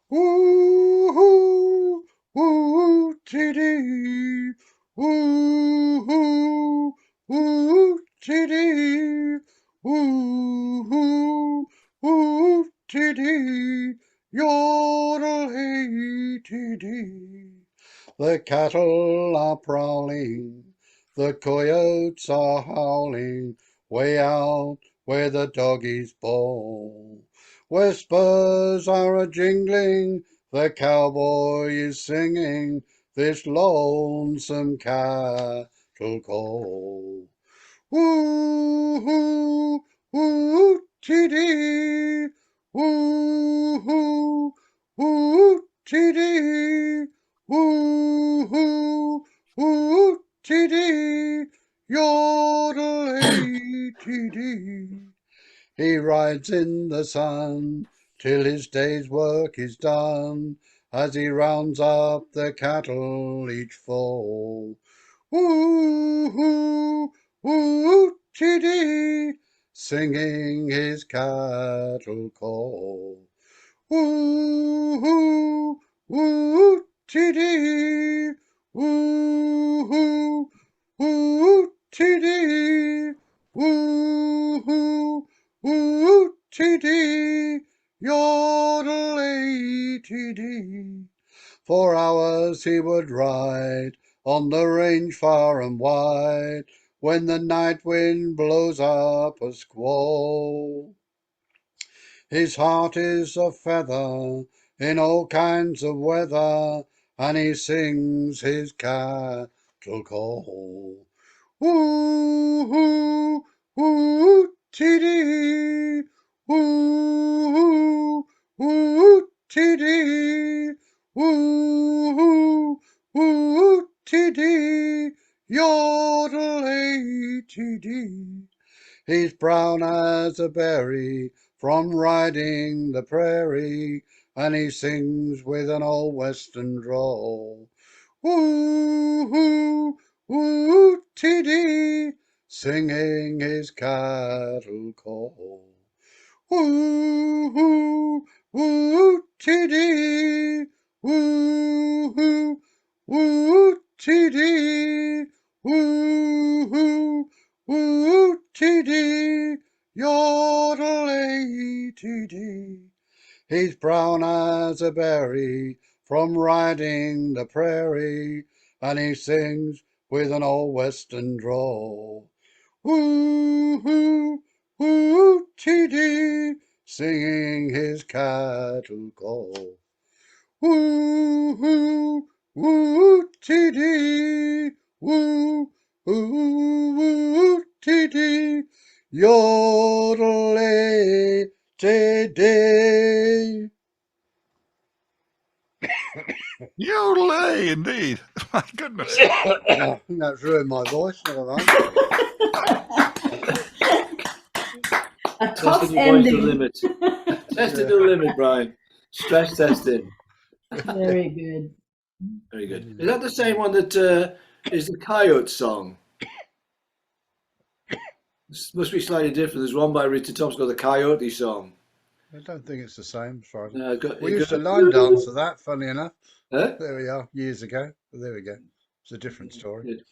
Woo-hoo, woo-tee-dee, woo-hoo, woo-tee-dee, woo-hoo, woo-tee-dee, yodel-hey-tee-dee. The cattle are prowling, the coyotes are howling, way out where the doggies bawl. Where spurs are a-jingling, the cowboy is singing this lonesome cattle call. Woo-hoo, woo-tee-dee, woo-hoo, woo-tee-dee, woo-hoo, woo-tee-dee, yodel-hey-tee-dee. He rides in the sun till his day's work is done, as he rounds up the cattle each fall. Woo-hoo, woo-tee-dee, singing his cattle call. Woo-hoo, woo-tee-dee, woo-hoo, woo-tee-dee, woo-hoo, woo-tee-dee, yodel-ay-tee-dee. For hours he would ride on the range far and wide, when the night wind blows up a squall. His heart is a feather in all kinds of weather, and he sings his cattle call. Woo-hoo, woo-tee-dee, woo-hoo, woo-tee-dee, woo-hoo, woo-tee-dee, yodel-ay-tee-dee. He's brown as a berry from riding the prairie, and he sings with an old western drawl. Woo-hoo, woo-tee-dee, singing his cattle call. Woo-hoo, woo-tee-dee, woo-hoo, woo-tee-dee, woo-hoo, woo-tee-dee, yodel-ay-tee-dee. He's brown as a berry from riding the prairie, and he sings with an old western drawl. Woo-hoo, woo-tee-dee, singing his cattle call. Woo-hoo, woo-tee-dee, woo-hoo, woo-tee-dee, yodel-ay-tee-dee. Yodelay, indeed. My goodness. I think that's ruined my voice. Never mind. A tough Testing your voice to the ending. limit. Testing to the limit, Brian. Stress testing. Very good. Very good. Is that the same one that is the Coyote song? This must be slightly different. There's one by Richard Thompson called the Coyote song. I don't think it's the same. As far as No, we used to line dance to that, funny enough. Huh? There we are, years ago. But there we go. It's a different story. Good.